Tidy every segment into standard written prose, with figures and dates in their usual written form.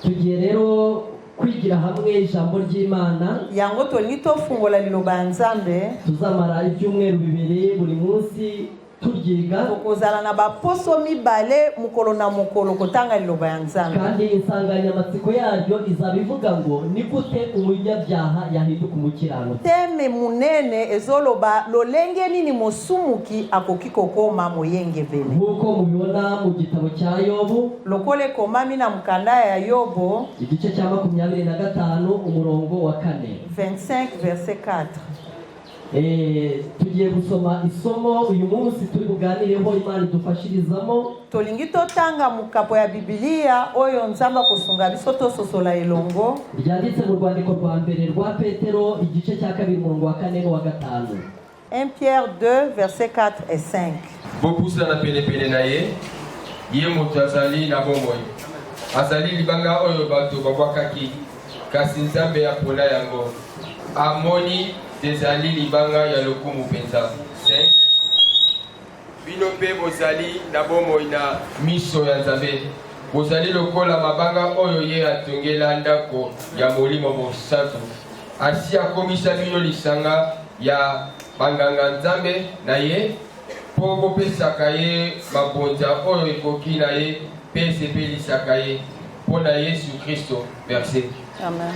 tugiye rero kwigira hamwe ijambo ry'Imana yango tolito fungola liloba ya Nzambe tuzamara ibyumweru bibiri buri munsi turyiga kozala na baposo mibale mukolo na mukolo kotanga liloba ya Nzambe kandi insanganyamatsiko yaryo izabivuga ngo ni gute umunyabyaha yahinduka umukiranutsi. Teme munene ezoloba lolenge nini mosumuki akoki kokoma moyenge vele nk'uko mubibona mu gitabo cya Yobu lokole komami na mukanda ya Yobo igice cya 25 umurongo wa 4 25 verset 4. Tugiye gusoma isomo uyu munsi turi buganireho Imana idufashirizamo tolingi totanga mukapo ya Biblia oyo Nzamba kusunga biso tososola elongo ryanditse mu rwandiko rwa mbere rwa Petero igice cya 2 umurongo wa 4 n'uwa 5. 1 Pierre 2 verset 4 et 5. Bopusa na pene na ye moto azali na bomoi azali libanga oyo bato babwakaki kasi Nzambe apona yango amoni ezali libanga ya lokumu penza. 5. Bino pe bozali na bomoi na miso ya Nzambe bozali lokola mabanga oyo ye atongela ndako ya molimo mosantu asi akomisa bino lisanga ya banganga Nzambe na ye po bopesaka ye mabonza oyo ekoki na ye pe sepelisaka ye mpo na Yesu Kristo. Verset. Amen.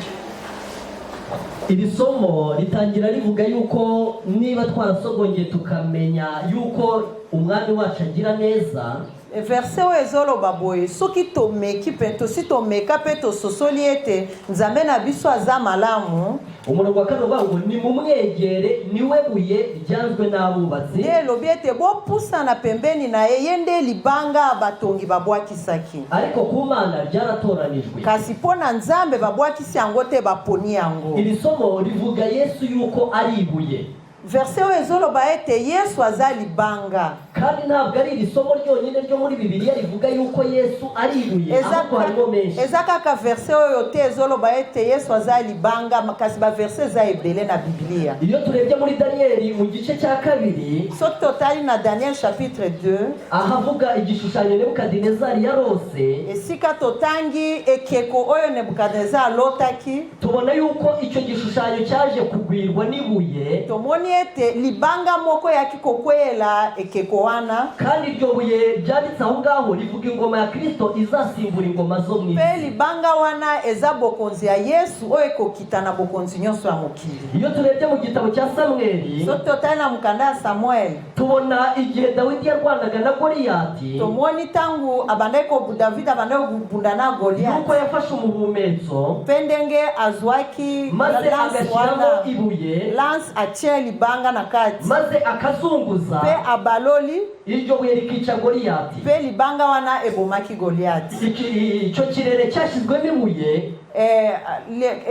Iri somo ritangira rivuga yuko niba twarasogongeye tukamenya yuko umwami wacu agira neza. Verset oyo ezoloba boye soki tomeki pe tomeka pe tososoli ete Nzambe na biso aza malamu. Umurongo wa 4 uvuga ngo ni mumwegere niwe buye ryanzwe n'abubatsi. Elobi ete bopusa na pembeni na yende libanga batongi babwakisaki. Ariko ku Mana ryaratoranijwe. Kasi pona Nzambe babwakisi yango te baponi yango. Iri somo rivuga Yesu yuko ari ibuye. Verset oyo ezoloba ete Yesu aza libanga. Kandi ntabwo ari iri somo ryonyine ryo muri Bibiliya rivuga yuko Yesu ari ibuye, ahubwo harimo menshi. Ezakaka verset oyo te ezoloba ete Yesu aza libanga makasi ba verset za ebele na Biblia. Iyo turebye muri Danieli mu gice cya 2 so totali na Daniel chapitre 2 ahavuga igishushanyo Nebukadinezari yarose, esika totangi ekeko oyo Nebukadinezari lotaki, tubona yuko icyo gishushanyo cyaje kugwirwa n'ibuye. tomoni ete libanga moko yakikokwela ekeko wana, kandi iryo buye ryanditse aho ngaho rivuga ingoma ya Kristo izasimbura ingoma zo mu isi. pe libanga wana eza bokonzi ya Yesu oyo ekokita na bokonzi nyonso ya mokili. Iyo turebye mu gitabo cya Samueli so totali na mukanda ya Samuel tubona igihe Dawidi yarwanaga na Goliyati, tomoni tangu abandeko David abandeko kubunda na Goliath yuko yafashe umuhumetso pendenge azwaki maze agashyiramo ibuye lance ache libanga na kati maze akazunguza pe abaloli iryo buye rikica Goliyati. pe libanga wana ebomaki Goliath. Icyo kirere cyashyizwemo ibuye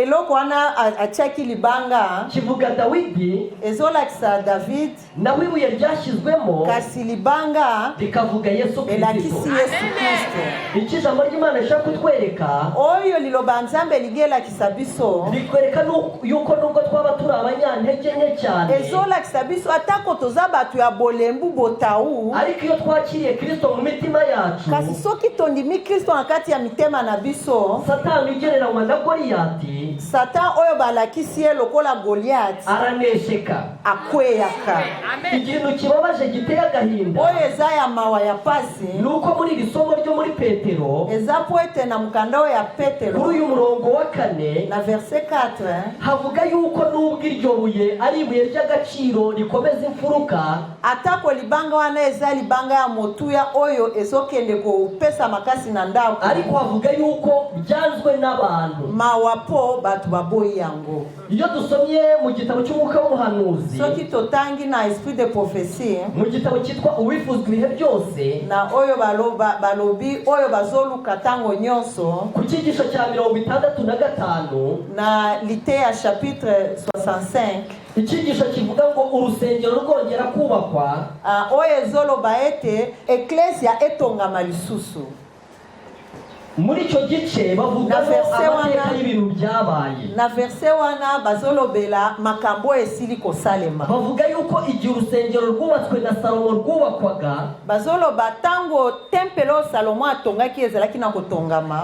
eloko wana achaki libanga kivuga Dawidi, ezolakisa David, nawe ibuye ryashyizwemo kasi libanga rikavuga Yesu elakisi Kristo. Yesu Kristo. Icyo ijambo ry'Imana rishaka kutwereka oyo liloba Nzambe ligelakisa biso rikwereka yuko nubwo twaba turi abanyantege nke cyane, ezolakisa biso atako toza batu ya bolembu botau, ariko iyo twakiriye Kristo mu mitima yacu, kasi soki tondimi Kristo na kati ya mitema na biso, Satani ugereranywa na Goliyati, Satan oyo balakisi ye lokola Goliath aranesheka. akweyaka. Ikintu kibabaje giteye agahinda oyo eza ya mawa ya pasi nuko muri iri somo ryo muri Petero eza poete na mukandao ya Petero kuri uyu murongo wa 4 na verset 4 havuga yuko nubwo iryo buye ari ibuye ry'agaciro rikomeza imfuruka, atako libanga wana eza libanga ya motuya oyo ezokende kopesa makasi na ndako, ariko havuga yuko byanzwe n'abantu, mawa po batu baboyi yango. iyo dusomye mu gitabo cy'umwuka w'ubuhanuzi soki totangi na esprit de prophétie mu gitabo cyitwa uwifuzwa ibihe byose na oyo balobi oyo bazoluka tango nyonso, ku cyigisho cya 65 na lite ya chapitre 65 icyigisho kivuga ngo urusengero rwongera kubakwa, oyo ezoloba ete eklesia etongama lisusu. muri icyo gice bavugamo amateka y'ibintu byabaye. Na verse wana bazolobela makambo esili kosalema. Bavuga yuko igihe urusengero rwubatswe na Salomo rwubakwaga, bazoloba tango tempelo Salomo atongaki ezalaki na kotongama,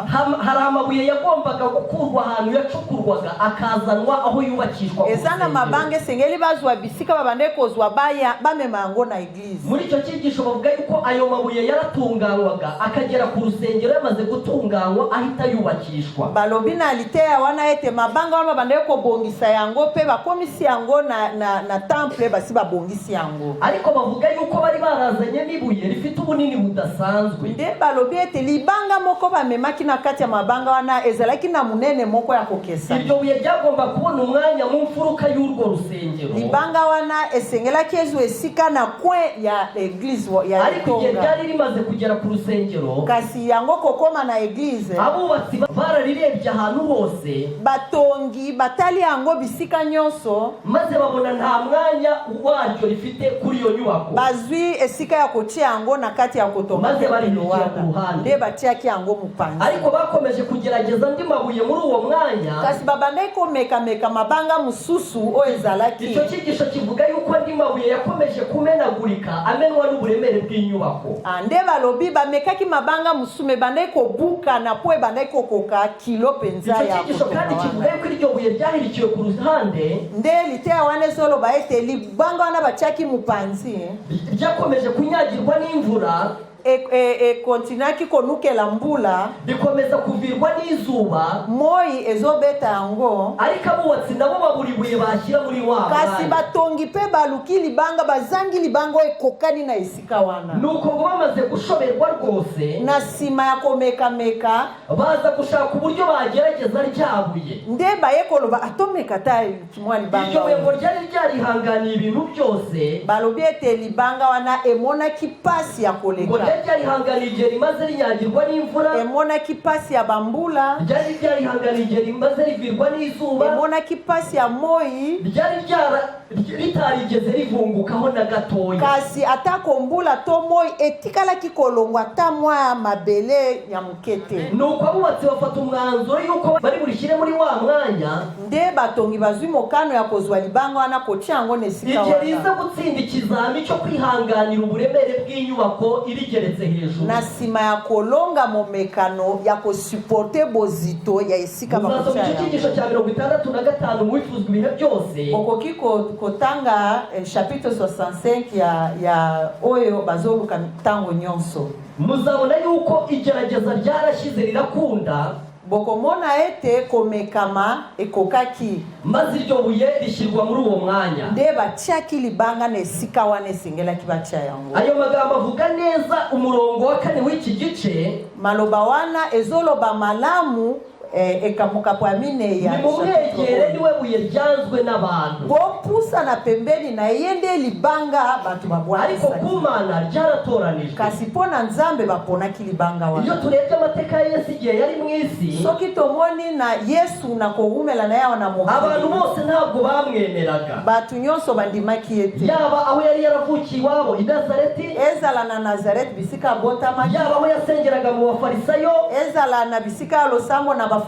hari amabuye yagombaga gukurwa ahantu yacukurwaga akazanwa aho yubakishwa. Ezana mabange sengeli bazwa bisika babande kozwa baya bamema yango na eglise. Muri icyo cyigisho bavuga yuko ayo mabuye yaratunganywaga akagera ku rusengero yamaze gutunganywa ahita yubakishwa. Balobi na litea wana ete mabanga wana babande ko bongisa yango pe bakomisi yango na temple basi babongisi yango. Ariko bavuga yuko bari barazanye n'ibuye rifite ubunini budasanzwe. Nde balobi ete libanga moko bamemaki na kati ya mabanga wana ezalaki na munene moko ya kokesa. Iryo buye ryagomba kubona umwanya mu mfuruka y'urwo rusengero. Libanga wana esengelaki ezo esika na kwe ya eglise ya ariko igihe ryari rimaze kugera ku rusengero, kasi yango kokoma na eglise, abubatsi bararirebye ahantu hose, batongi batali yango bisika nyonso, maze babona nta mwanya waryo rifite kuri iyo nyubako. Bazwi esika ya kotia yango na kati ya kotonga, maze baribijya ku ruhande, nde batiaki yango mupanzi. Ariko bakomeje kugerageza andi mabuye muri uwo mwanya, kasi babande ko meka mabanga mususu o ezalaki. Icyo cyigisho kivuga yuko andi mabuye yakomeje kumenagurika amenwa n'uburemere bw'inyubako. Nde balobi bamekaki mabanga musume bande ko buka na poe bande ko koka kilo penza ya. Icyo cyigisho kandi kivuga yuko iryo buye ryahirikiwe ku ruhande, nde litea wane solo baete libanga wana bachaki mupanzi, ryakomeje kunyagirwa n'imvura, kontinaki konukela mbula, bikomeza kuvirwa n'izuba, moi ezobeta yango. Ariko abubatsi nabo baburibuye bashyira muri wa kasi batongi pe baluki libanga bazangi libango ekokani na esika wana. Nuko ngo bamaze gushoberwa rwose, na sima ya komeka baza gushaka uburyo bagerageza ryabuye. Nde bayekoloba atomeka tayi kimwa libanga. Iryo buye ngo ryari ryarihanganiye ibintu byose, balobi ete libanga wana emona kipasi ya koleka. Ryari hanganije rimaze rinyagirwa n'imvura, emona kipasi ya bambula, ryari hanganije rimaze rivirwa n'izuba, emona kipasi ya moi, ritarigeze rivungukaho na gatoya. Kasi atako mbula to moi etikala kikolongwa ta mwa mabele ya mukete. Nuko abubatsi bafata umwanzuro yuko bari burishyire muri wa mwanya, nde batongi bazwi mokano ya kozwa libanga wana kocyango nesika wana. Igihe riza gutsinda ikizami cyo kwihanganira uburemere bw'inyubako irigeretse hejuru, na sima ya kolonga momekano ya kosuporte bozito ya esika bakochya. Mu cyigisho cya 65 mu bifuzwa ibihe byose, okoki kotanga chapitre 65 ya oyo bazoluka tango nyonso, muzabona yuko igerageza ryarashize rirakunda, bokomona ete komekama ekokaki, maze iryo buye rishyirwa muri uwo mwanya. Nde bachaki libanga nesika wane singela kibacha yango. Ayo magambo avuga neza umurongo wa 4 w'iki gice, maloba wana ezoloba malamu ekamuka kwa mine ya nimumwegere niwe buye ryanzwe n'abantu, bopusa na pembeni na yende libanga batu babwana. Ariko kumana ryaratoranijwe, kasi pona nzambe bapona kilibanga wana. Iyo turebye amateka ya Yesu igihe yari mu isi, soki tomoni na Yesu na kohumela na yawa na muhuri, abantu bose ntabwo bamwemeraga, batu nyonso bandimaki ete, yaba aho yari yaravukiye iwabo i Nazareti, ezala na Nazareti bisika botama, yaba aho yasengeraga mu bafarisayo, ezala na bisika losambo na bafarisayo,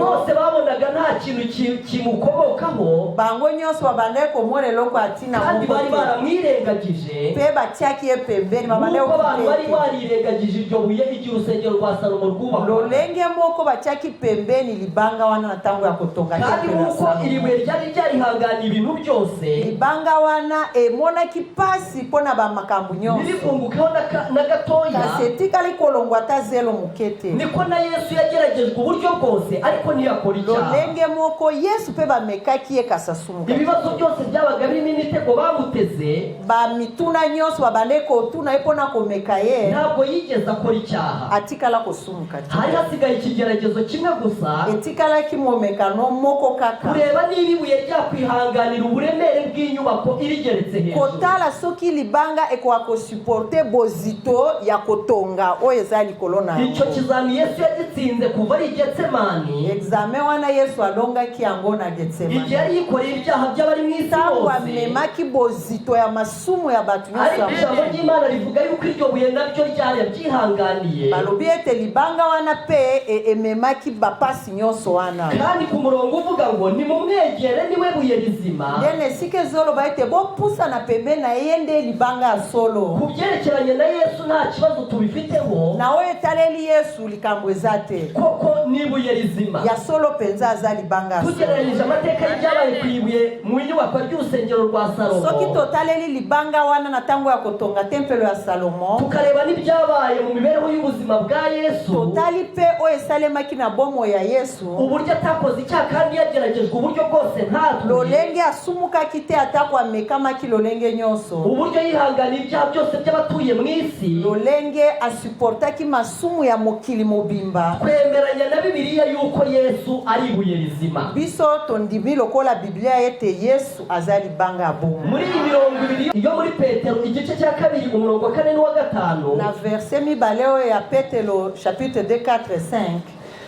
bose babonaga nta kintu kimukomokaho, bango nyonso babande komone loko atina mungu, kandi bari baramwirengagije pe batiaki pembeni babande ko abantu bari barirengagije iryo buye igihe urusengero rwa Salomo rwubakwa. Lolenge moko batiaki pembeni libanga wana na tango ya kotonga kandi nkuko iri buye ryari ryarihanganiye ibintu byose, libanga wana emona kipasi pona ba makambu nyonso, nilifungukaho na gatoya, kasetika likolongwa ta zelo mukete. Niko na Yesu yageragejwe uburyo bwose ariko ntiyakora icyaha. Lolenge moko Yesu pe bamekaki ekasasumuka, ibibazo byose byabaga birimo imitego bamuteze, ba mituna nyonso babande kotuna epona komeka ye, ntabwo yigeze akora icyaha, atikala kosumuka. hari hasigaye ikigeragezo kimwe gusa, etikala kimomekano moko kaka, kureba niba ibuye ryakwihanganira uburemere bw'inyubako irigeretse hejuru, kotala soki libanga ekwa kosuporte bozito ya kotonga oyo eza likolo na icyo kizami Yesu yagitsinze kuva ari Getsemani getsemani examen wana Yesu alongaki yango na igihe Getsemani yari yikoreye ibyaha by'abari mu isi ntango bose. amemaki bozito ya masumu ya batu nyonso ariko ya ijambo mokili. ry'Imana rivuga yuko iryo buye naryo ryabyihanganiye, balobi ete libanga wana pe ememaki bapasi nyonso wana kandi ku murongo uvuga ngo nimumwegere niwe buye rizima. ndene esika ezoloba ete bopusana pembeni na ye nde libanga ya solo. Ku byerekeranye na Yesu nta kibazo tubifiteho, na oyo etaleli Yesu likambo eza te, koko nibuye rizima. ya solo penza aza libanga ya solo. tugereranyije amateka y'ibyabaye ku ibuye mu nyubako y'urusengero rwa soki Salomo, totaleli libanga wana na ntango ya kotonga tempelo ya Salomo, tukareba n'ibyabaye mu mibereho y'ubuzima bwa Yesu, totali pe oyo esalemaki na bomo ya Yesu, uburyo atakoze icyaha kandi yageragejwe uburyo bwose ntatwe, lolenge asumukaki te atako amekamaki lolenge nyonso, uburyo yihanganiye ibyaha byose by'abatuye mu isi. lolenge asuportaki masumu ya mokili mobimba. Twemeranya na Bibiliya yuko Yesu ari ibuye rizima. Biso tondimi lokola Biblia ete Yesu aza libanga ya bomo. Muri iyi mirongo ibiri iyo muri Petero igice cya 2 umurongo wa 4 n'uwa 5, na verse mibale oyo ya Petero chapitre 2 4 5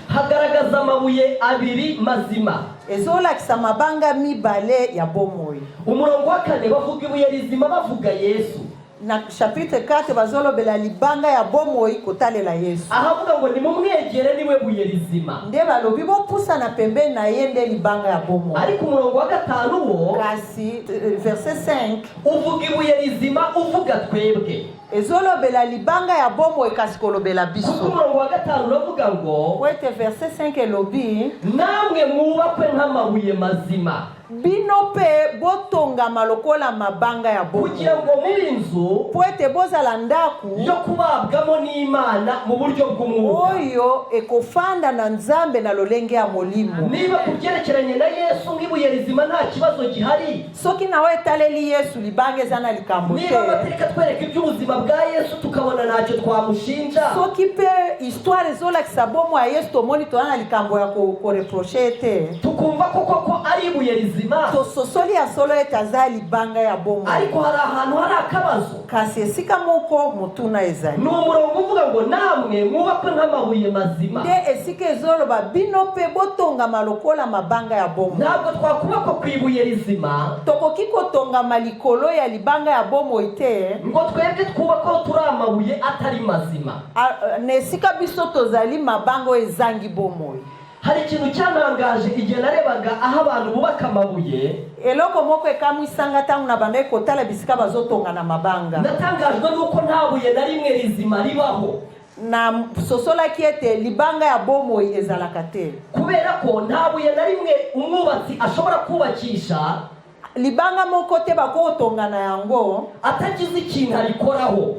hagaragaza amabuye abiri mazima. ezolakisa mabanga mibale ya bomoi. Umurongo wa 4 bavuga ibuye rizima bavuga Yesu. Na chapitre 4 bazolobela libanga ya bomoi kotalela Yesu. Ahavuga ngo nimumwegere niwe buye rizima. Nde balobi bopusa na pembeni na ye nde libanga ya bomoi. Ariko umurongo wa 5 wo kasi verse 5 uvuga ibuye rizima uvuga twebwe. ezolobela libanga ya bomoi kasi kolobela Kuko biso. umurongo wa 5 uravuga ngo Kwete verse 5 elobi namwe mwubakwe nk'amabuye mazima, bino pe botongama lokola mabanga ya bomoi, kugira ngo muri inzu po ete bozala ndaku yo kubabwamo n'Imana mu buryo bw'umwuka. oyo ekofanda na Nzambe na lolenge ya molimo. Niba ku byerekeranye na Yesu nk'ibuye rizima nta kibazo gihari, soki nawe etaleli Yesu libanga eza na likambo te, niba amateka twereka iby'ubuzima bwa Yesu tukabona ntacyo twamushinja, soki pe histoire ezolakisa bomo ya Yesu tomoni toza na likambo ya koreproche te, tukumva ko ari ibuye rizima, tososoli ya solo ete aza libanga ya bomo. ariko hari ahantu hari akabazo. kasi esika moko motuna ezali Ni umurongo uvuga ngo namwe mwubakwe nk'amabuye mazima. nde esika ezoloba bino pe botongama lokola mabanga ya bomo. Ntabwo twakubakwa ku ibuye rizima tokoki kotongama likolo ya libanga ya bomo te ngo twebwe twubakwaho turi amabuye atari mazima. na esika biso tozali mabanga oyo ezangi bomo. Hari ikintu cyantangaje igihe narebaga aho abantu bubaka amabuye, eloko moko ekamwisanga ntango na banda ekotala bisika bazotonga na mabanga. natangajwe nuko nta buye na rimwe rizima ribaho, na sosolaki ete libanga ya bomoi ezalaka te, kubera ko nta buye na rimwe umwubatsi ashobora kubakisha libanga moko te bakotonga na yango atagize ikintu arikoraho.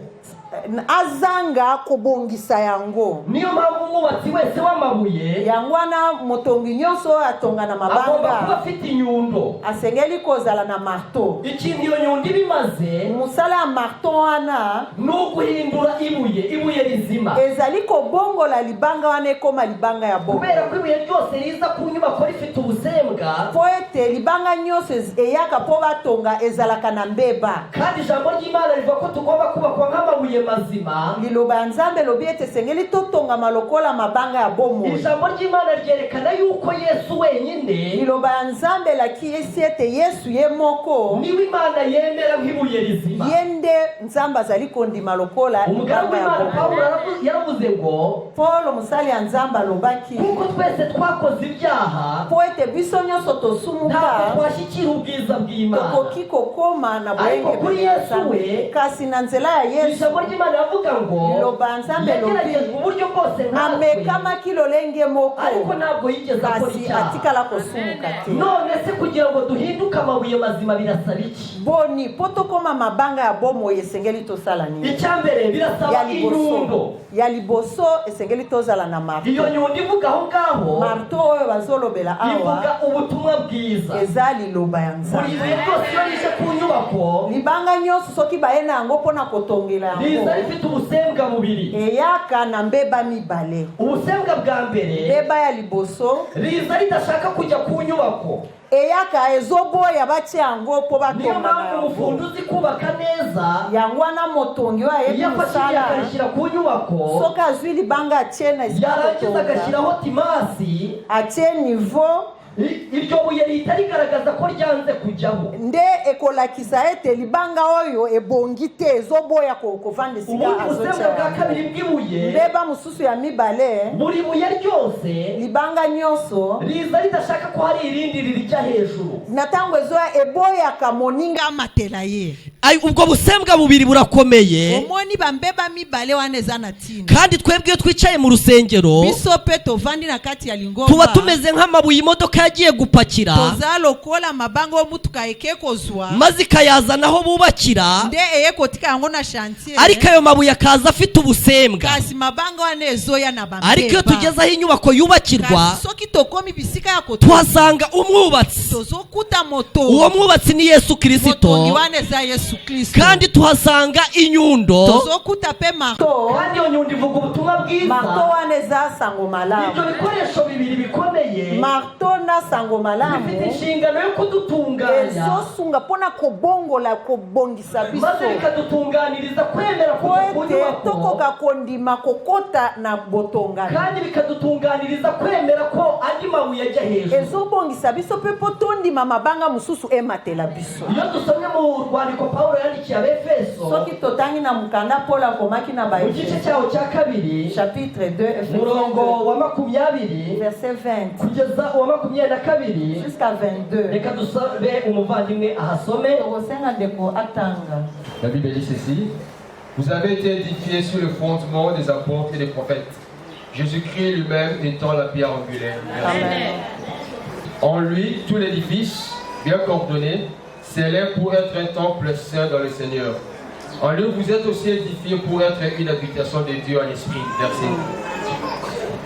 azanga kobongisa yango. Niyo mpamvu umwubatsi wese w'amabuye yango wana motongi nyonso atonga na agomba kuba mabanga afite inyundo. asengeli kozala na marto. Ikintu iyo nyundo ibimaze mosala ya marto wana ni uguhindura ibuye rizima, ezali kobongola libanga wana ekoma libanga ya bomoi. kubera ko ibuye ryose riza ku nyubako rifite ubusembwa, po ete libanga nyonso eyaka po batonga ezalaka na mbeba. kandi ijambo ry'Imana rivuga ko tugomba kubakwa nk'amabuye mazima. liloba ya Nzambe lobi ete esengeli totongama lokola mabanga ya bomoi. Ijambo ry'Imana ryerekana yuko Yesu wenyine liloba ya Nzambe elakisi ete Yesu ye moko niwe Imana yemera nk'ibuye rizima. ye nde Nzambe azali kondima lokola Umugaragu libanga ya w'Imana Pawulo bomoi. yaravuze ngo Paulo mosali ya Nzambe alobaki kuko twese twakoze ibyaha po ete biso nyonso ntabwo tosumuka twashyikira ubwiza bw'Imana. tokoki kokoma na Ariko kuri boyengebele ya Yesu Nzambe. we kasi na nzela ya Yesu ijambo ry'Imana ravuga ngo liloba ya Nzambe yageragejwe lobi uburyo bwose nkatwe, amekamaki lolenge moko ariko ntabwo yigeze akora kasi icyaha. atikala kosumuka te. None se kugira ngo duhinduke amabuye mazima birasaba iki? boni po tokoma mabanga ya bomoi esengeli tosala nini? Icyambere birasaba ya inyundo. liboso ya liboso esengeli tozala na marto. Iyo nyundo ivuga aho ngaho marto oyo bazolobela ivuga awa ubutumwa bwiza. eza liloba ya Buri Nzambe. buye ryose iyo rije ku nyubako libanga nyonso soki baye na yango mpona kotongela riza yango rifite ubusembwa bubiri eyaka na mbeba mibale. ubusembwa bwa mbere Mbeba ya liboso riza ridashaka kujya ku nyubako eyaka ezoboya bache yango po niyo batonga mpamvu yango. umufundi uzi kubaka neza Yango wana motongi wa yebi yafashe musala akarishyira ku nyubako soka azwi libanga atie na esika yarangiza kotonga agashyiraho timasi atie niveau iryo buye rihita rigaragaza ko ryanze kujyaho nde ekolakisa ete libanga oyo ebongi te ezoboya kovanda esika ubundi busembwa bwa kabiri azotia bw'ibuye mbeba mosusu ya mibale buri buye ryose libanga nyonso riza ridashaka ko hari irindi ririjya hejuru na ntango ezoya eboyaka moninga amatela ye. ubwo busembwa bubiri burakomeye omoni bambeba mibale wana eza na ntina kandi twebwe iyo twicaye mu rusengero biso mpe tovandi na kati ya lingomba tuba tumeze nk'amabuye imodoka yagiye gupakira toza lokola mabanga omutuka eke kozwa maze ikayazana aho bubakira nde eye kotika yango na chantier ariko ayo mabuye akaza afite ubusembwa kasi mabanga wana ezoya na bambeba ariko iyo tugeze aho inyubako yubakirwa kasi soki tokomi bisika ya kotonga tuhasanga umwubatsi tozokuta moto uwo mwubatsi ni Yesu motongi Kristo wana eza Yesu Kristo kandi tuhasanga inyundo tozokuta pe marto kandi iyo nyundo ivuga ubutumwa marto bwiza wana eza sango malamu ibyo bikoresho bibiri bikomeye marto na sango malamu bifite inshingano yo kudutunganya ezosunga mpona kobongola kobongisa maze biso bikadutunganiriza kwemera po kujya ku ete nyubako tokoka kondima kokota na botongana kandi bikadutunganiriza kwemera ko andi mabuye ajya hejuru ezobongisa biso mpe po tondima mabanga mosusu ematela biso. iyo dusomye mu rwandiko Pawulo yandikiye Abefeso Soki totangi na mukanda Paul akomaki na mu gice Baefeso cyaho cya kabiri chapitre 2 murongo wa 20 verset 20 kugeza uwa 22 jusqu'à 22. reka dusabe umuvandimwe ahasome Tokosenga ndeko atanga. La Bible dit ceci. Vous avez été édifiés sur le fondement des apôtres et des prophètes. Jésus-Christ lui-même étant la pierre angulaire. Amen. En lui, tout l'édifice, bien coordonné, s'élève pour être un temple saint dans le Seigneur. En lui, vous êtes aussi édifiés pour être une habitation de Dieu en esprit. Merci.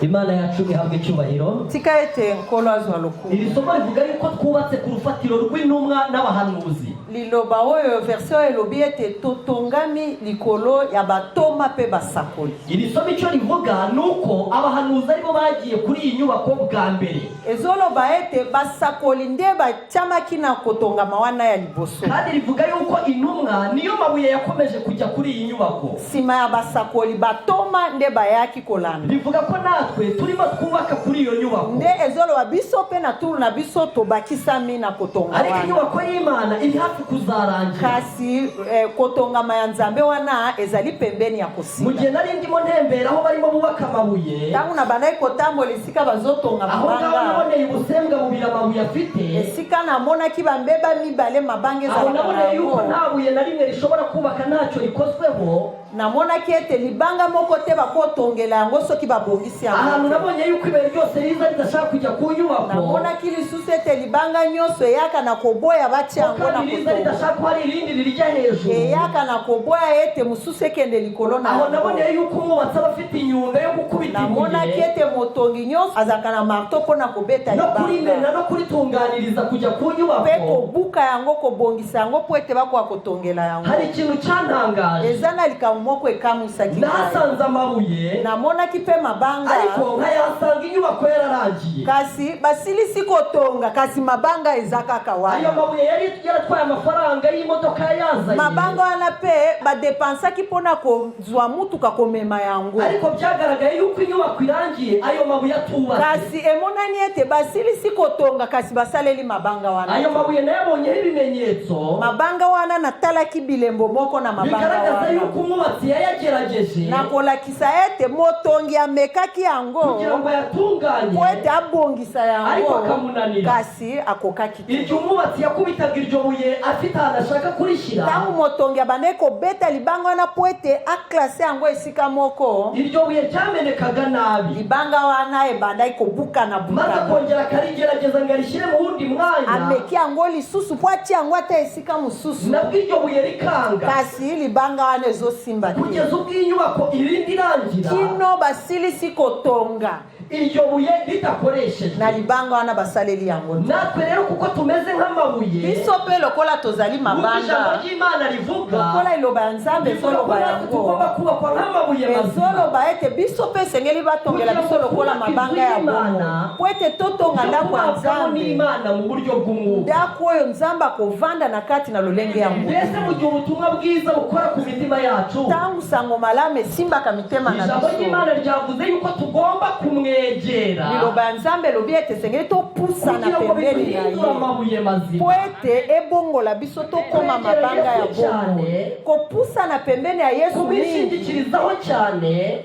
Imana yacu ihabwa icyubahiro. Tika ete nkolo azwa lokumu. Iri somo rivuga yuko twubatse ku rufatiro rw'intumwa n'abahanuzi. Liloba oyo version elobi ete totongami likolo ya batoma pe basakoli. Iri somo icyo rivuga nuko abahanuzi aribo bagiye kuri iyi nyubako bwa mbere. Ezoloba ete basakoli nde batyamaki na kotongama wana ya liboso. Kandi rivuga yuko intumwa niyo mabuye yakomeje kujya kuri iyi nyubako. Sima ya basakoli batoma nde bayaki kolanda. Rivuga ko natwe turimo twubaka kuri iyo nyubako. Nde ezoloba biso pe na turu na biso tobakisami na kotonga ariko wana. inyubako y'Imana iri hafi kuzarangira. Kasi kotongama ya Nzambe wana ezali pembeni ya kosila. Mu gihe nari ndimo ntembera aho barimo bubaka amabuye. Tangu na bandai kotambola esika bazotonga mabanga. Aho naboneye ubusembwa bubiri amabuye afite. Esika namonaki bambeba mibale mabanga ezala aho naboneye yuko kanango. nta buye na rimwe rishobora kubaka ntacyo rikozweho. Namonaki ete libanga moko te bakotongela yango soki babongisi yango. Ahantu nabonye yuko ibuye ryose riza ridashaka kujya ku nyubako. Namonaki lisusu ete libanga nyonso eyaka na koboya bati yango na kandi riza ridashaka ko hari irindi ririjya hejuru. eyaka na koboya ete mususu ekende likolo na aho naboneye yuko umwubatsi aba afite inyundo yo gukubita namonaki ibuye ete motongi nyonso azalaka na marto mpona kobeta no kurimena libanga no kuritunganiriza kujya ku mpe nyubako. kobuka yango kobongisa yango po ete bakoka kotongela yango. hari ikintu cyantangaje. eza na likambo moko ekamwisaki ngai. nasanze amabuye namonaki mpe mabanga ariko nkayasanga inyubako yararangiye. kasi basilisi kotonga kasi mabanga eza kaka ayo wana. mabuye yari yaratwaye amafaranga y'imodoka yazanye. mabanga wana mpe badepensaki mpona kozwa mutuka komema yango. ariko byagaragaye yuko inyubako irangiye ayo mabuye atubatse. kasi emonani ete basilisi kotonga kasi basaleli mabanga wana. ayo mabuye nayabonyeho ibimenyetso mabanga wana natalaki bilembo moko na mabanga bigaragaza yuko wana. umwubatsi yayagerageje nakolakisa ete motongi amekaki yango kugira ngo yatunganye. po ete abongisa ariko yango akamunanira. kasi akokaki te. igihe umwubatsi yakubitaga iryo buye afite ahantu ashaka kurishyira. ntango motongi abandaki kobeta libanga wana po ete aklase yango esika moko iryo buye ryamenekaga nabi. libanga wana ebandaki kobukana maze bukana akongera akarigerageza ngo arishyire mu wundi mwanya. ameki yango lisusu po atia yango ata esika mosusu nabwo iryo buye rikanga. kasi libanga wana ezosimba te kugeza ubwo inyubako irindi irangira. kino basilisi kotonga iryo buye ridakoresheje na libanga wana basaleli yango natwe rero kuko tumeze nk'amabuye biso pe lokola tozali mabanga ijambo ry'Imana rivuga lokola iloba ya Nzambe ezoloba yango tugomba kubakwa nk'amabuye mazima ezoloba ete biso pe esengeli batongela biso lokola mabanga ya bomo po ete totonga ndako ya Nzambe n'Imana mu buryo bw'umwuka ndako oyo Nzambe akovanda na kati na lolenge ya nguvu mbese mu gihe ubutumwa bwiza bukora ku mitima yacu tangu sango malamu esimbaka mitema na ijambo ry'Imana ryavuze yuko tugomba kumwegera liloba ya Nzambe elobi ete esengeli topusana pembeni na ye po ete ebongola biso tokoma mabanga ya bomo kopusana pembeni ya Yesu kumishingikirizaho cyane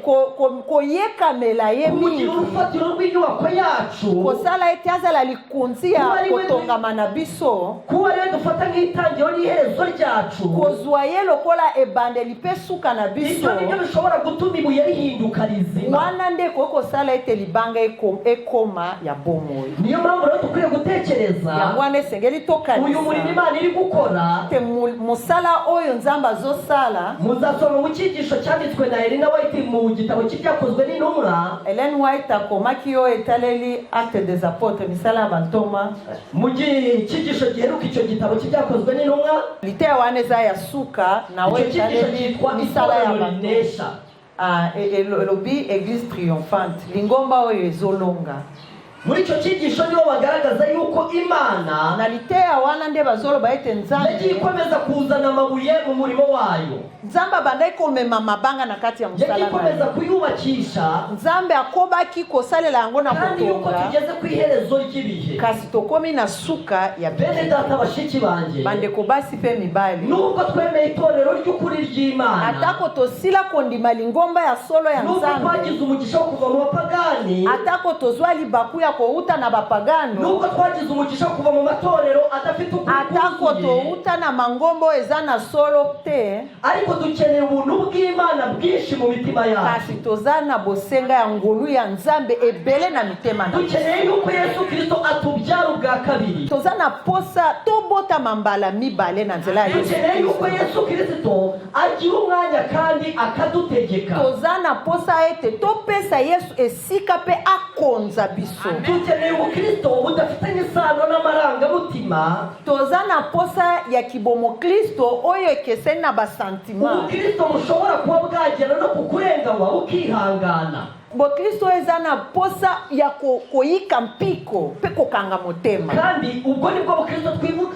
koyekamela ye mingi urufatiro rw'inyubako yacu kosala ete azala likunzi ya kotongama na biso kuba rero dufata nk'itangiro n'iherezo ryacu kozwa ye lokola ebandeli pe suka na biso ibyo nibyo bishobora gutuma ibuye rihinduka rizima wana ndeko ekosala ete libanga ekoma ya bomo niyo mpamvu rero dukwiye gutekereza yango wana esengeli tokanisa uyu murimo Imana iri gukora te musala oyo Nzambe azosala muzasoma mu cyigisho cyanditswe na Ellen White mu gitabo cy'ibyakozwe n'intumwa Ellen White akomaki yo etaleli Actes des Apôtres misala y'abantoma mu cyigisho giheruka icyo gitabo cy'ibyakozwe n'intumwa liteya wana eza ya suka nawe etaleli misala y'abantoma elobi Église triomphante lingomba oyo ezolonga muri icyo cyigisho niho bagaragaza yuko Imana na liteya wana nde bazoloba ete Nzambe yagiye ikomeza kuzana amabuye mu murimo wayo Nzambe abandaki komema mabanga na kati ya musala yagiye ikomeza kuyubakisha Nzambe akobaki kosalela yango na kandi yuko kotonga tugeze ku iherezo ry'ibihe kasi tokomi na suka ya bene data bashiki banjye bandeko basi pe mibali nubwo twemeye itorero ry'ukuri ry'Imana atako tosila kondima lingomba ya solo ya nubwo Nzambe twagize umugisha wo kuva mu bapagani atako tozwa libaku ya kouta na bapagano nubwo twagize umugisha wo kuva mu matorero adafite ukuri atako kuzuye touta na mangombo eza na solo te ariko dukeneye ubuntu bw'Imana bwinshi mu mitima yacu kasi toza na bosenga ya ngolu ya Nzambe ebele na mitema na dukeneye yuko Yesu Kristo atubyara ubwa kabiri toza na posa tobota mambala mibale na nzela ya Yesu dukeneye yuko Yesu Kristo agira umwanya kandi akadutegeka toza na posa ete topesa Yesu esika pe akonza biso dukeneye ubukristo budafitanye isano n'amarangamutima toza na posa ya kibomo Kristo oyo ekeseni na basantima ubukristo bushobora kuba bwagera no kukurengawa ukihangana bokristo eza na posa ya koyika mpiko mpe kokanga motema kandi ubwo nibwo bukristo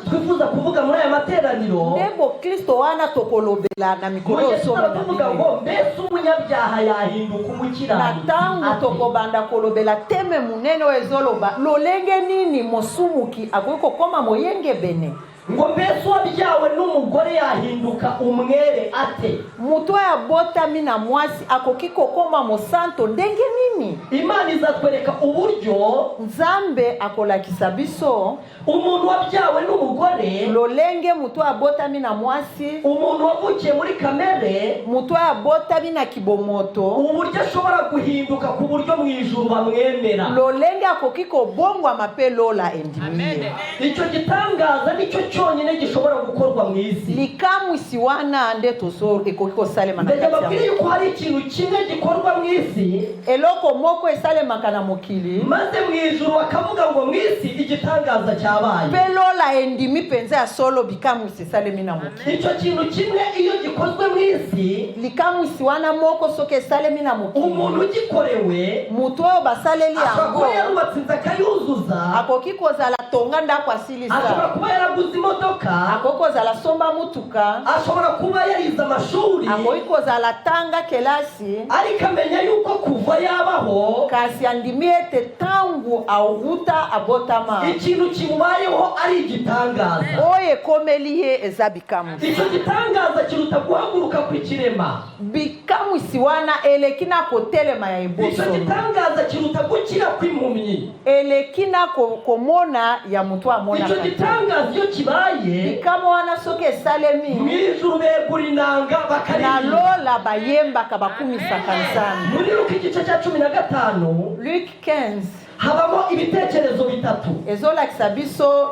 twifuza kuvuga muri aya materaniro nde bokristo wana tokolobela na mikolo osomi tuvuga ngo mbese umunyabyaha yahinduka na umukirani ntango tokobanda kolobela teme munene oyo ezoloba lolenge nini mosumuki akoki kokoma moyenge bene ngo mbese uwabyawe n'umugore yahinduka umwere ate mutu oyo abotami na mwasi akoki kokoma mosanto ndenge nini Imana izatwereka uburyo Nzambe akolakisa biso umuntu wabyawe n'umugore lolenge mutu oyo abotami na mwasi umuntu wavukiye muri kamere mutu oyo abotami na kibomoto uburyo ashobora guhinduka ku buryo mu ijuru bamwemera lolenge akoki kobongwama mpe lola endimiye icyo gitangaza nicyo cyonyine gishobora gukorwa mu isi likamwisi wana nde tozo ekoki kosalema na mbega kati babwire yuko hari ikintu kimwe gikorwa mu isi eloko moko esalemaka na mokili maze mu ijuru bakavuga ngo mu isi igitangaza cyabaye mpe lola endimi mpenza ya solo bikamwisi esalemi na mokili icyo kintu kimwe iyo gikozwe mu isi likamwisi wana moko soki esalemi na mokili umuntu ugikorewe mutu oyo basaleli ashobora yango kuba yarubatse inzu akayuzuza akoki kozala tonga ndako ashobora asilisa kuba yaraguze imodoka akoki kozala somba mutuka ashobora kuba yarize amashuri akoki kozala tanga kelasi ariko amenya yuko kuva yabaho kasi andimi ete ntango awuta abotama ikintu kimubayeho ari igitangaza oyo ekomeli ye eza bikamwisi icyo gitangaza kiruta guhaguruka ku ikirema bikamwisi wana eleki na kotelema ya icyo ebosono gitangaza kiruta gukira kw'impumyi eleki na komona ya mutu amona icyo gitangaza iyo kibaye ibaye kama wana soke esalemi mwijuru begura inanga na bakaririmba lola bayembaka bakumisaka nzambe. muri Luka igice cya 15 Luc 15 habamo ibitekerezo bitatu. ezolakisa biso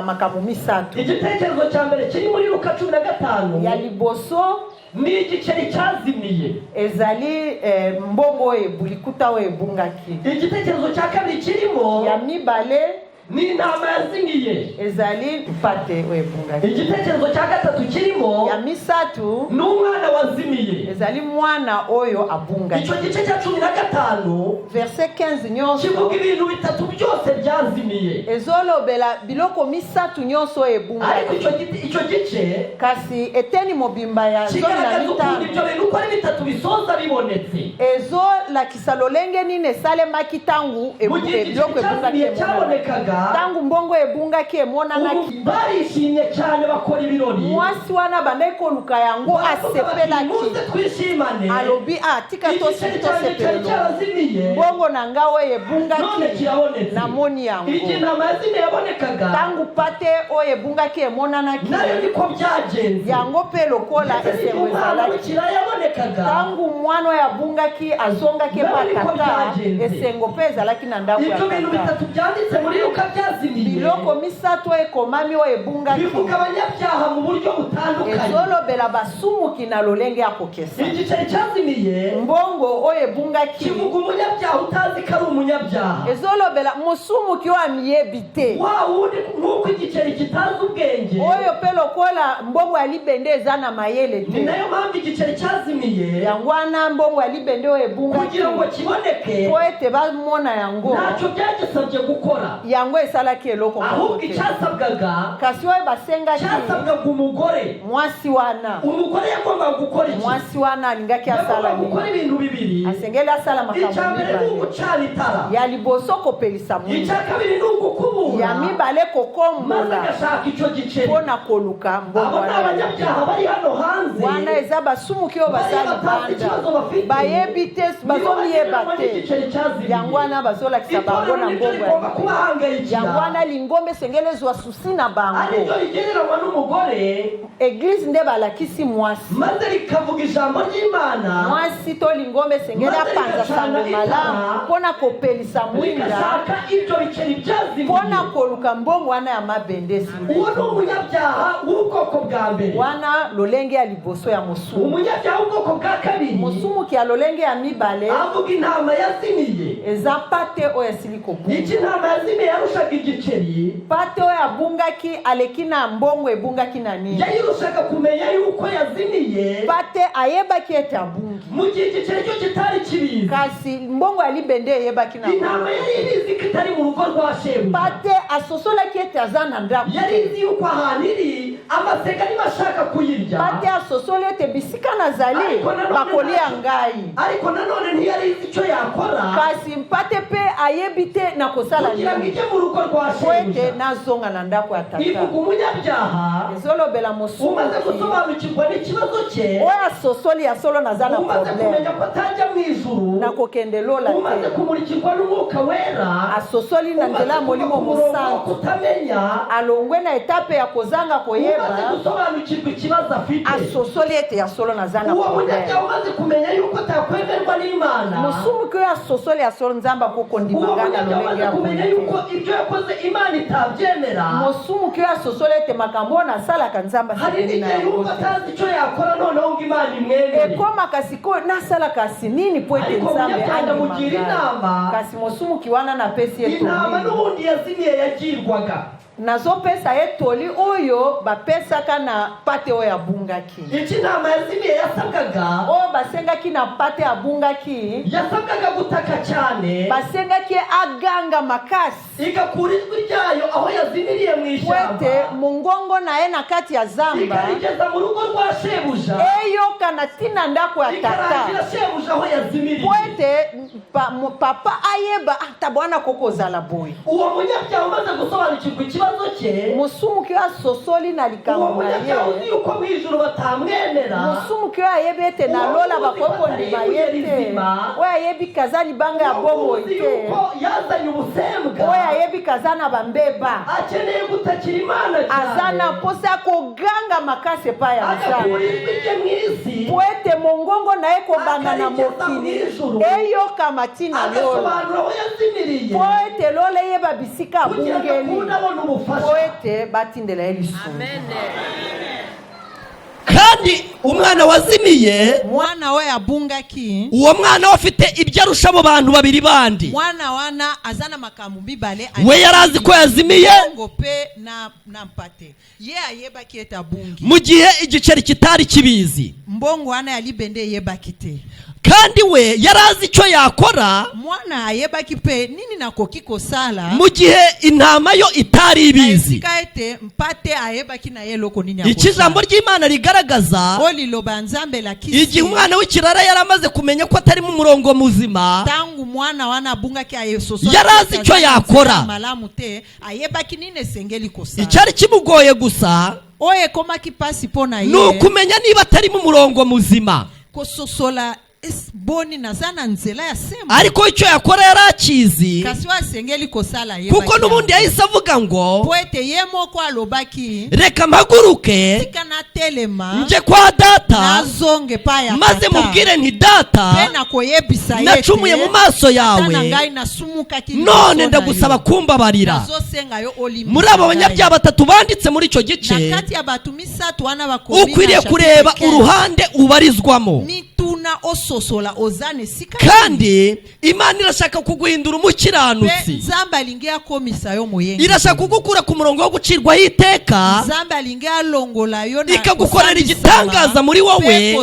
makambo misatu. Igitekerezo cya mbere kiri muri Luka 15 ya liboso ni igiceri cyazimiye. ezali mbongo ebulikuta oyo ebungaki. Igitekerezo cya kabiri kirimo ya mibale ni intama yazimiye. ezali mpate oyo ebungaki. Igitekerezo cya gatatu kirimo ya misatu ni umwana wazimiye. ezali mwana oyo abungaki. Icyo gice cya 15 verset 15 nyonso kivuga ibintu bitatu byose byazimiye. ezolobela biloko misatu nyonso oyo Ariko ebungaki. icyo gice kasi eteni mobimba ya zoni na kigaragaza ukuntu ibyo mitano bintu uko ari bitatu bisoza bibonetse. ezolakisa lolenge nini esalemaki ntangu Mu gihe biloko igiceri ebungaki cyazimiye emonanaki. cyabonekaga ntangu mbongo ebungaki emonanaki barishimye cyane bakora ibirori. mwasi wana bandaki koluka yango asepelaki muze twishimane. alobi tika Igiceri cyanjye cyari tosepelo cyarazimiye mbongo na nga oyo none ebungaki kirabonetse. namoni yango Igihe intama yazimiye yabonekaga ntangu pate oyo ebungaki emonanaki nayo niko byagenze. yango mpe lokola Ndetse esengo umwana ezalaki w'ikiraya yabonekaga ntangu mwana oyo abungaki azongaki epa Nabiko tata byagenze. esengo mpe ezalaki na ndako ya ibyo bintu tata bitatu byanditse muri Luka byazimiye biloko misatu oyo ekomami oyo ebungaki bivuga abanyabyaha mu buryo butandukanye. ezolobela basumuki na lolenge ya kokesa. Igiceri cyazimiye mbongo oyo ebungaki kivuga umunyabyaha utazi ko ari umunyabyaha. ezolobela musumuki oyo amiyebi te wa wundi nk'uko igiceri kitazi ubwenge. oyo mpe lokola mbongo ya libende eza na mayele Ni te nayo mpamvu igiceri cyazimiye yango wana mbongo ya libende oyo ebungaki kugira ngo kiboneke po ete bamona yango ntacyo byagisabye gukora, yango esalaki eloko moko ahubwo te. icyasabwaga kasi oyo basengaki cyasabwaga umugore. mwasi wana Umugore yagombaga gukora iki? mwasi wana alingaki asala Yagombaga nini? gukora ibintu bibiri. asengeli asala Icya makambo mbere ni mibale ugucana itara. ya liboso kopelisa Icya mwinda kabiri ni ugukubura ya mibale maze kokombola agashaka icyo giceri. mpo na koluka mbongo Abo ni wana abanyabyaha bari hano hanze. wana eza basumuki oyo Bariya basali batazi ikibazo banda bafite. bayebi te bazomiyeba te Igiceri cyazimiye. yango wana bazolakisa bango na mbongo rigomba ya kubahangayikira. yango wana lingombe esengeli ezwa susi na bango ariryo rigereranywa n'umugore eglise nde balakisi mwasi maze rikavuga ijambo ry'Imana mwasi to lingombe esengeli apanza sango malamu mpo na kopelisa mwinda rikashaka ibyo biceri mpo na byazimiye. koluka mbongo wana ya mabendesi Uwo ni umunyabyaha w'ubwoko bwa mbere. wana lolenge ya liboso ya mosumu Umunyabyaha w'ubwoko bwa kabiri mosumuki ya lolenge ya mibale avuga intama yazimiye. eza pate oyo esili kobunga Iki intama yazimiye yarushaga igiceri, pate oyo abungaki aleki na mbongo ebungaki na nini yayirushaga kumenya yuko yazimiye pate ayebaki ete abungi mu gihe igiceri cyo kitari kibizi. kasi mbongo ya libende eyebaki na Intama mbongo yari ibizi ko itari mu rugo rwa shebuja. pate asosolaki ete aza na ndako Yari izi yuko ahantu iri amasega niba ashaka kuyirya. pate asosoli ete bisika nazali Ariko nanone bakolia ngai ariko nanone ntiyari izi icyo yakora kasi mpate mpe ayebi te na kosala kugira ngo nini ijye mu rugo rwa po ete shebuja. nazonga na ndako ya tata Ivuga umunyabyaha ezolobela umaze mosuki gusobanukirwa n'ikibazo cye, oyo asosoli ya solo naza na umaze kumenya probleme ko atajya mu ijuru, nakokende lola umaze te kumurikirwa n'umwuka wera, asosoli na nzela ya molimo mosantu kutamenya, alongwe na etape ya kozanga umaze koyeba gusobanukirwa ikibazo afite. asosoli ete ya solo naza na Uwo probleme munyabyaha umaze kumenya yuko atakwemerwa n'Imana, mosumuki oyo asosoli ya solo nzamba uwo kokondimanga na munyabyaha lolenge umaze ya kumenya bonite yuko ibyo yakoze Imana itabyemera. mosumuki oyo asosoli ete makambo oyo nasalaka nzamba Hari sengeli na n'igihe yango yumva te atazi icyo yakora noneho ngo Imana imwemere. ekomaka sikoyo nasalaka si nini po ete Ariko nzambe munyabyaha andimanga ndamugira inama. kasi mosumuki wana napesi ye Intama toli n'ubundi yazimiye yagirwaga. nazopesa ye toli oyo bapesaka na pate oyo abungaki Iki intama yazimiye yasabwaga oyo basengaki na pate abungaki yasabwaga gutaka cyane, basengaki aganga makasi igakura ijwi ryayo aho yazimiriye mu po ishyamba, ete mongongo na ye na kati ya zamba ikarigeza mu rugo rwa shebuja, eyoka na ntina ndako ya tata ikarangira shebuja aho yazimiriye. po ete papa ayeba tabwana koko zala boy uwo munyabyaha umaze gusobanukirwa ikibazo cye musumu kiwa sosoli na likambo na ye uko mwijuru batamwemera musumu kiwa yebete na lola bakoko ndima yete oya yebi kazani banga ya bomo ite yazanye ubusembwa oya yebi kazana bambeba akeneye gutakira Imana cyane azana posa koganga makase pa ya msana mwisi poete mongongo na eko banga na mokili eyo kamatina lola poete lola yeba bisika bungeli poete batindela elisu amen. kandi umwana wazimiye mwana we abungaki uwo mwana afite ibyo arusha abo bantu babiri bandi mwana wana azana makambu bibale we yarazi ko yazimiye ngope na mpate ye ayeba kieta bungi mu gihe igiceri kitari kibizi mbongo wana yalibende yeba kite kandi we yarazi icyo yakora mwana ayeba kipe nini nakokiko sala mu gihe intama yo itari ibizi ete mpate ayeba kina yeloko nini ikijambo ry'Imana rigaragaza oliloba nzambe la kisi igihe umwana w'ikirara yaramaze kumenya ko atari mu murongo muzima tangu mwana wana bunga ki ayesoso yarazi icyo yakora malamu te ayeba kinine sengeli kosala icyari kimugoye gusa oye koma kipasi pona ye nukumenya niba atari mu murongo muzima kososola boni nazana nzela ya sema ariko icyo yakora yarakizi kasi wasengeli kosala ye kuko nubundi yahise avuga ngo poete yemo kwa lobaki reka mpaguruke tikana telema nje kwa data nazonge paya maze mubwire nti data pena koyebisa yete nacumuye mu maso yawe none ndagusaba kumbabarira muri abo banyabyaha batatu banditse muri icyo gice ukwiriye kureba uruhande ubarizwamo kandi Imana irashaka kuguhindura umukiranutsi irashaka kugukura ku murongo wo gucirwaho iteka ikagukorera igitangaza muri wowe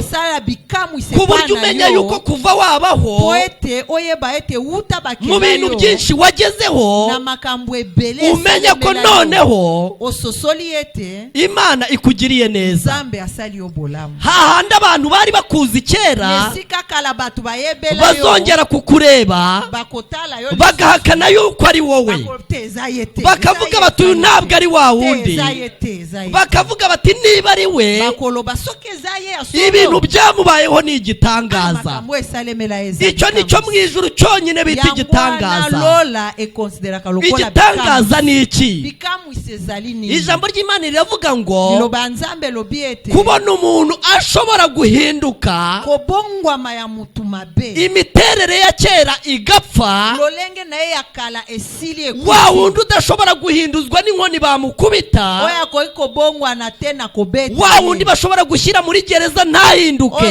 ku buryo umenya yuko kuva wabaho mu bintu byinshi wagezeho umenya ko noneho Imana ikugiriye neza hahandi abantu bari bakuzi kera bazongera kukureba bagahakana yuko ari wowe bakavuga bati uyu ntabwo ari wa wundi bakavuga bati niba ari we ibintu byamubayeho ni igitangaza icyo nicyo mu ijuru cyonyine bita igitangaza igitangaza ni iki ijambo ry'Imana riravuga ngo kubona umuntu ashobora guhinduka imiterere ya kera igapfa wa wundi udashobora guhinduzwa n'inkoni bamukubita wa wundi bashobora gushyira muri gereza ntahinduke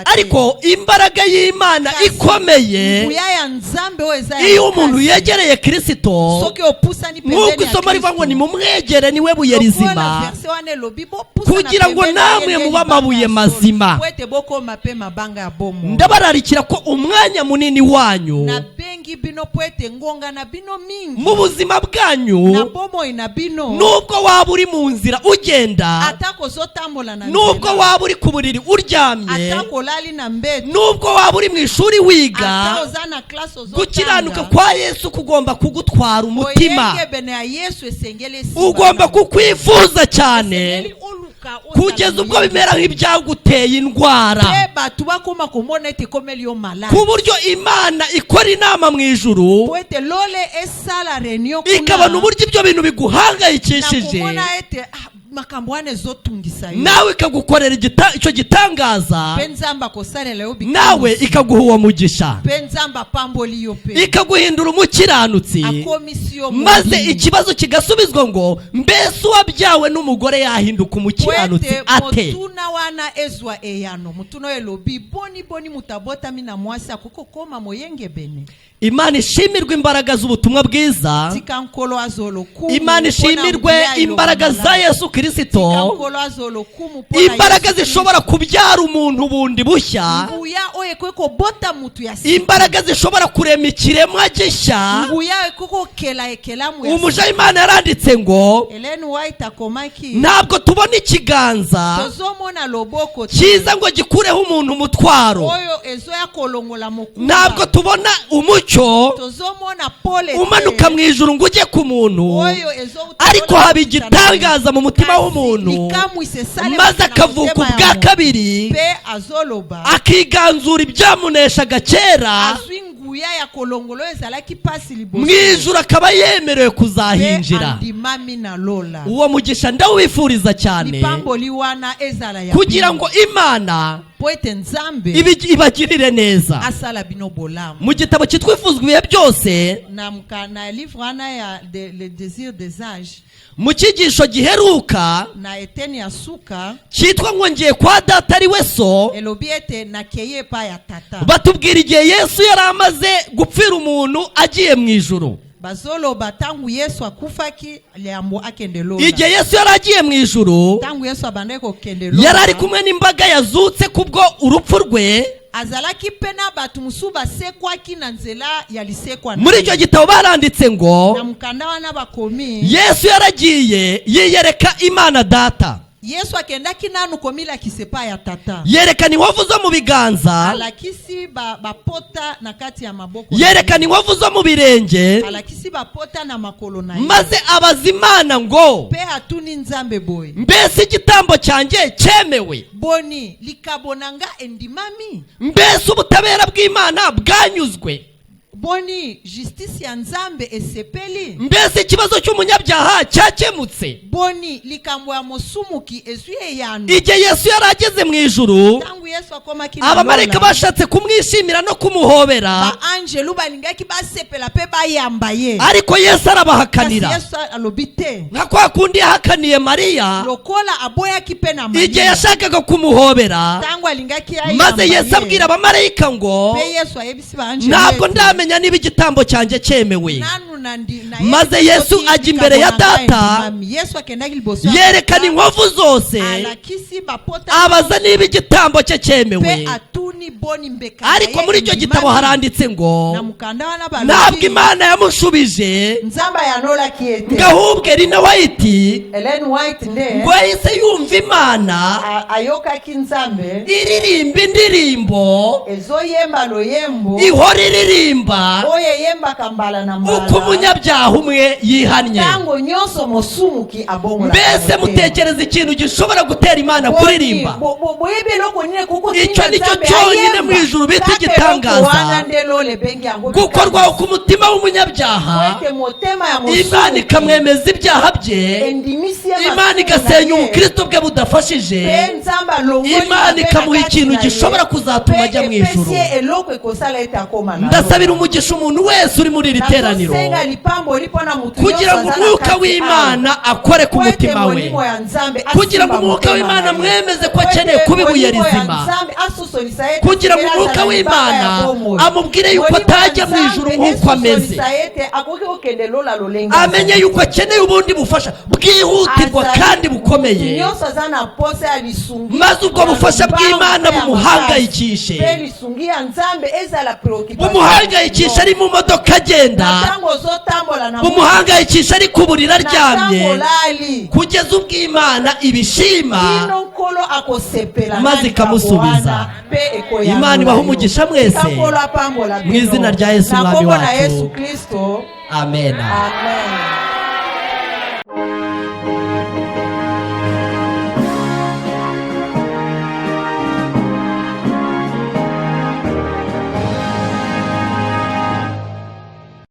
ariko imbaraga y'Imana ikomeye iyo umuntu yegereye Kristo nk'uko isomo rivuga ngo nimumwegere niwe buye rizima kugira ngo namwe muba amabuye mazima ndabararikira ko umwanya munini wanyu mu buzima bwanyu nubwo waba uri mu nzira ugenda nubwo waba uri ku buriri uryamye nubwo waba uri mu ishuri wiga gukiranuka kwa Yesu kugomba kugutwara umutima ugomba kukwifuza cyane kugeza ubwo bimera nk'ibyaguteye indwara ku buryo Imana ikora inama mu ijuru ikabona uburyo ibyo bintu biguhangayikishije nawe ikagukorera icyo gitangaza nawe ikaguha uwo mugisha ikaguhindura umukiranutsi maze ikibazo kigasubizwa ngo mbese uwabyawe n'umugore yahinduka umukiranutsi ate Imana ishimirwe imbaraga z'ubutumwa bwiza Imana ishimirwe imbaraga za Yesu Kristo imbaraga zishobora kubyara umuntu bundi bushya nguya oye kweko bota mutu ya siku imbaraga zishobora kurema ikiremwa gishya nguya kweko ekela mu umuja w'Imana yaranditse ngo Ellen White akomaki ntabwo tubona ikiganza tozomona loboko cyiza ngo gikureho umuntu umutwaro oyo ezo ya kolongola mukumba ntabwo tubona umucyo tozomona pole umanuka mu ijuru ngo ujye ku muntu oyo ezo ariko haba igitangaza mu mutima w'umuntu maze akavuka ubwa kabiri pe azoloba akiganzura ibyamuneshaga kera azwinguya ya kolongolo ezalaki pasi liboso mu ijuru akaba yemerewe kuzahinjira andimami na lola uwo mugisha ndawifuriza cyane nipamboli wana ezala ya kugira ngo Imana poete nzambe ibagirire neza asala bino bolamu mu gitabo kitwifuzwa ibihe byose na livre wana ya le désir des âges mu cyigisho giheruka na eteni ya suka cyitwa ngo ngiye kwa data ari we so elobiete na keye pa ya tata batubwira igihe Yesu yari amaze gupfira umuntu agiye mu ijuru bazoloba tangu Yesu akufaki liambo akende lola igihe Yesu yari agiye mu ijuru tangu Yesu abande ko kende lola yari ari kumwe n'imbaga yazutse kubwo urupfu rwe azalaki pena batu musuba sekwaki na nzela yalisekwa muri icyo gitabo baranditse ngo na mukanda wana bakomi Yesu yaragiye yiyereka Imana data Yesu akendaki nanu komila kisepa ya tata yerekana inkovu zo mu biganza alakisi bapota na kati ya maboko yerekana inkovu zo mu birenge alakisi bapota na makolo na maze abaza Imana ngo pe atuni nzambe boy mbese igitambo cyanjye cyemewe boni likabonanga endimami mbese ubutabera bw'Imana bwanyuzwe boni justice ya nzambe esepeli mbese ikibazo cy'umunyabyaha cyakemutse boni likambo ya mosumuki ezuye yanu igihe Yesu yari ageze mu ijuru tangu Yesu akomaki na abamarayika bashatse kumwishimira no kumuhobera ba angelu balingaki basepela pe bayamba ye ariko Yesu arabahakanira Yesu alobite nka kwa kundi yahakaniye Mariya lokola aboyaki pe na Mariya igihe yashakaga kumuhobera tangu alingaki ayamba maze Yesu abwira abamarayika ngo pe Yesu ayebisi ba angelu ntabwo ndamenya niba igitambo cyanjye cyemewe maze Yesu ajya imbere ya data yerekana inkovu zose abaza niba igitambo cye cyemewe ariko muri icyo gitabo haranditse ngo ntabwo Imana yamushubije ngo ahubwo Ellen White ngo yahise yumva Imana iririmba indirimbo ihora iririmba uko umunyabyaha umwe yihannye mbese mutekereza ikintu gishobora gutera Imana kuririmba icyo nicyo cyonyine mu ijuru bita igitangaza gukorwaho ku mutima w'umunyabyaha Imana ikamwemeza ibyaha bye Imana igasenya ubukristo bwe budafashije Imana ikamuha ikintu gishobora kuzatuma ajya mu ijuru ndasabira umugisha umuntu wese uri muri iri teraniro kugira ngo umwuka w'Imana akore ku mutima we kugira ngo umwuka w'Imana mwemeze ko akeneye kuba ibuye rizima kugira ngo umwuka w'Imana amubwire yuko atajya mu ijuru nk'uko ameze amenye yuko akeneye ubundi bufasha bwihutirwa kandi bukomeye maze ubwo bufasha bw'Imana bumuhangayikishe bumuhangayikisha ari mu modoka agenda bumuhangayikisha ari ku buriri aryamye kugeza ubwo Imana ibishima maze ikamusubiza Imana ibaha umugisha mwese mu izina rya Yesu umwami wacu amen.